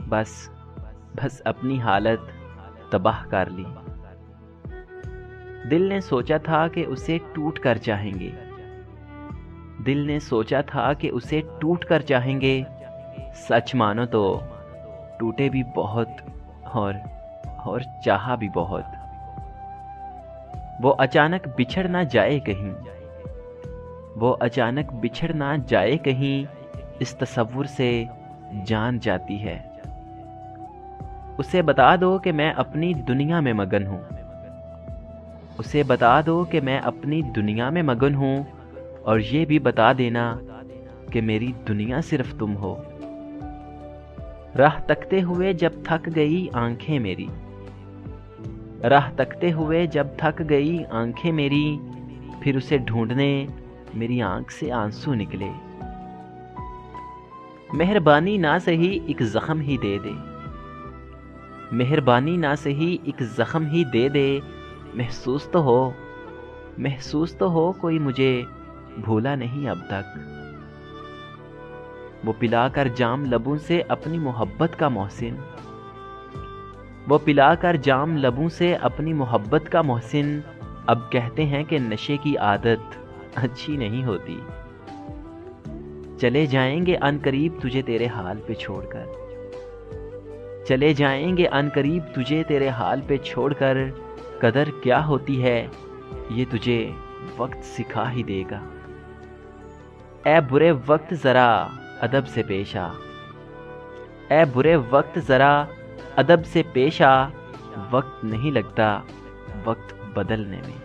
بس اپنی حالت تباہ کر لی۔ دل نے سوچا تھا کہ اسے ٹوٹ کر چاہیں گے، دل نے سوچا تھا کہ اسے ٹوٹ کر چاہیں گے، سچ مانو تو ٹوٹے بھی بہت اور چاہا بھی بہت۔ وہ اچانک بچھڑ نہ جائے کہیں، وہ اچانک بچھڑ نہ جائے کہیں، اس تصور سے جان جاتی ہے۔ اسے بتا دو کہ میں اپنی دنیا میں مگن ہوں، اسے بتا دو کہ میں اپنی دنیا میں مگن ہوں، اور یہ بھی بتا دینا کہ میری دنیا صرف تم ہو۔ راہ تکتے ہوئے جب تھک گئی آنکھیں میری، راہ تکتے ہوئے جب تھک گئی آنکھیں میری، پھر اسے ڈھونڈنے میری آنکھ سے آنسو نکلے۔ مہربانی نہ سہی ایک زخم ہی دے دے، مہربانی نہ سہی ایک زخم ہی دے دے، محسوس تو ہو کوئی مجھے بھولا نہیں اب تک۔ وہ پلا کر جام لبوں سے اپنی محبت کا محسن، وہ پلا کر جام لبوں سے اپنی محبت کا محسن، اب کہتے ہیں کہ نشے کی عادت اچھی نہیں ہوتی۔ چلے جائیں گے عنقریب تجھے تیرے حال پہ چھوڑ کر، چلے جائیں گے عنقریب تجھے تیرے حال پہ چھوڑ کر، قدر کیا ہوتی ہے یہ تجھے وقت سکھا ہی دے گا۔ اے برے وقت ذرا ادب سے پیش آ، اے برے وقت ذرا ادب سے پیش آ، وقت نہیں لگتا وقت بدلنے میں۔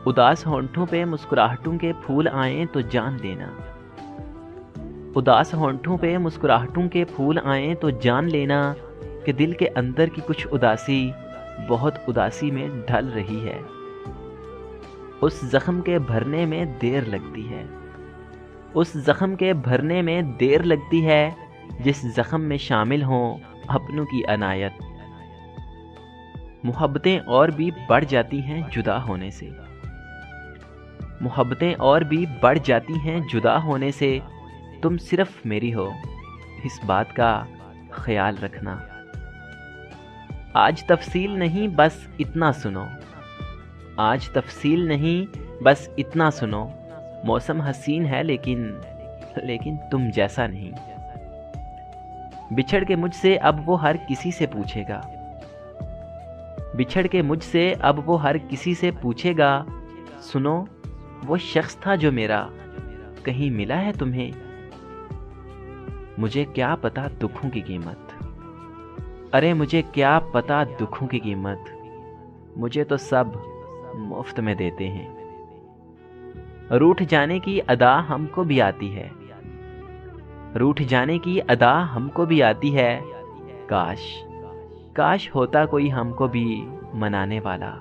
اداس ہونٹوں پہ مسکراہٹوں کے پھول آئیں تو جان لینا، اداس ہونٹوں پہ مسکراہٹوں کے پھول آئیں تو جان لینا کہ دل کے اندر کی کچھ اداسی بہت اداسی میں ڈھل رہی ہے۔ اس زخم کے بھرنے میں دیر لگتی ہے، اس زخم کے بھرنے میں دیر لگتی ہے، جس زخم میں شامل ہوں اپنوں کی عنایت۔ محبتیں اور بھی بڑھ جاتی ہیں جدا ہونے سے، محبتیں اور بھی بڑھ جاتی ہیں جدا ہونے سے، تم صرف میری ہو اس بات کا خیال رکھنا۔ آج تفصیل نہیں بس اتنا سنو، آج تفصیل نہیں بس اتنا سنو، موسم حسین ہے لیکن تم جیسا نہیں۔ بچھڑ کے مجھ سے اب وہ ہر کسی سے پوچھے گا، بچھڑ کے مجھ سے اب وہ ہر کسی سے پوچھے گا، سنو وہ شخص تھا جو میرا، کہیں ملا ہے تمہیں؟ مجھے کیا پتا دکھوں کی قیمت، ارے مجھے کیا پتا دکھوں کی قیمت، مجھے تو سب مفت میں دیتے ہیں۔ روٹھ جانے کی ادا ہم کو بھی آتی ہے، روٹھ جانے کی ادا ہم کو بھی آتی ہے، کاش ہوتا کوئی ہم کو بھی منانے والا۔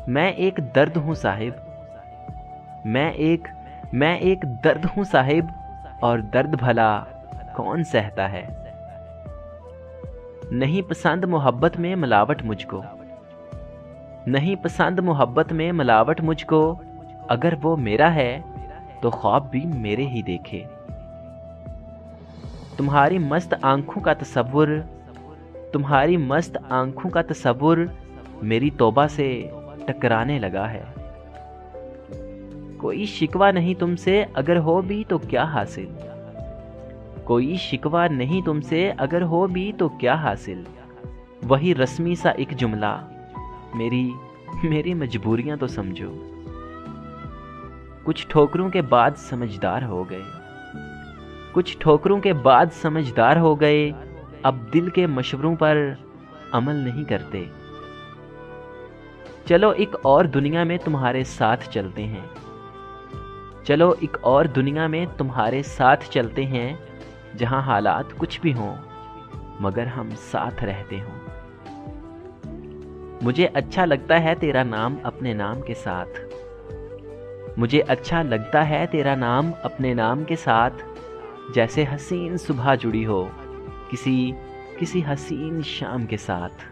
میں ایک درد ہوں صاحب، میں ایک درد ہوں صاحب، اور درد بھلا کون سہتا ہے۔ نہیں پسند محبت میں ملاوٹ مجھ کو، نہیں پسند محبت میں ملاوٹ مجھ کو، اگر وہ میرا ہے تو خواب بھی میرے ہی دیکھے۔ تمہاری مست آنکھوں کا تصور، تمہاری مست آنکھوں کا تصور میری توبہ سے ٹکرانے لگا ہے۔ کوئی شکوہ نہیں تم سے اگر ہو بھی تو کیا حاصل، کوئی شکوہ نہیں تم سے اگر ہو بھی تو کیا حاصل، وہی رسمی سا ایک جملہ، میری مجبوریاں تو سمجھو۔ کچھ ٹھوکروں کے بعد سمجھدار ہو گئے، کچھ ٹھوکروں کے بعد سمجھدار ہو گئے، اب دل کے مشوروں پر عمل نہیں کرتے۔ چلو ایک اور دنیا میں تمہارے ساتھ چلتے ہیں، چلو ایک اور دنیا میں تمہارے ساتھ چلتے ہیں، جہاں حالات کچھ بھی ہوں مگر ہم ساتھ رہتے ہوں۔ مجھے اچھا لگتا ہے تیرا نام اپنے نام کے ساتھ، مجھے اچھا لگتا ہے تیرا نام اپنے نام کے ساتھ، جیسے حسین صبح جڑی ہو کسی حسین شام کے ساتھ۔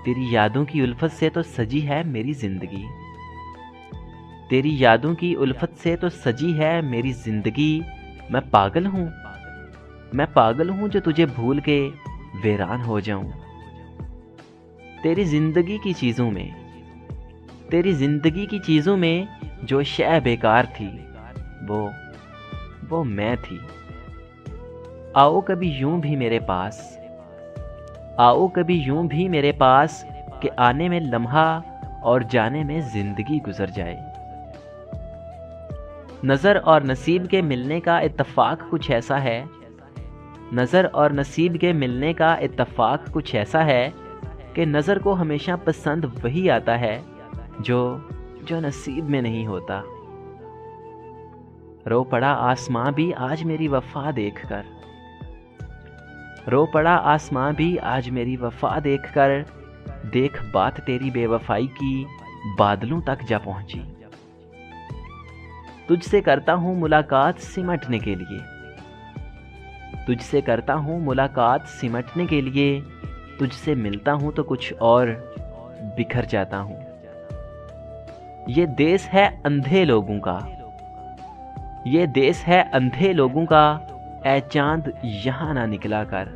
تیری یادوں کی الفت سے تو سجی ہے میری زندگی، تیری یادوں کی الفت سے تو سجی ہے میری زندگی، میں پاگل ہوں میں پاگل ہوں جو تجھے بھول کے ویران ہو جاؤں۔ تیری زندگی کی چیزوں میں جو شے بیکار تھی وہ میں تھی۔ آؤ کبھی یوں بھی میرے پاس کہ آنے میں لمحہ اور جانے میں زندگی گزر جائے۔ نظر اور نصیب کے ملنے کا اتفاق کچھ ایسا ہے کہ نظر کو ہمیشہ پسند وہی آتا ہے جو نصیب میں نہیں ہوتا۔ رو پڑا آسماں بھی آج میری وفا دیکھ کر، دیکھ بات تیری بے وفائی کی بادلوں تک جا پہنچی۔ تجھ سے کرتا ہوں ملاقات سمٹنے کے لیے، تجھ سے ملتا ہوں تو کچھ اور بکھر جاتا ہوں۔ یہ دیس ہے اندھے لوگوں کا، اے چاند یہاں نہ نکلا کر۔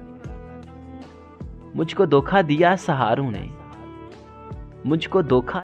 مجھ کو دھوکا دیا سہاروں نے،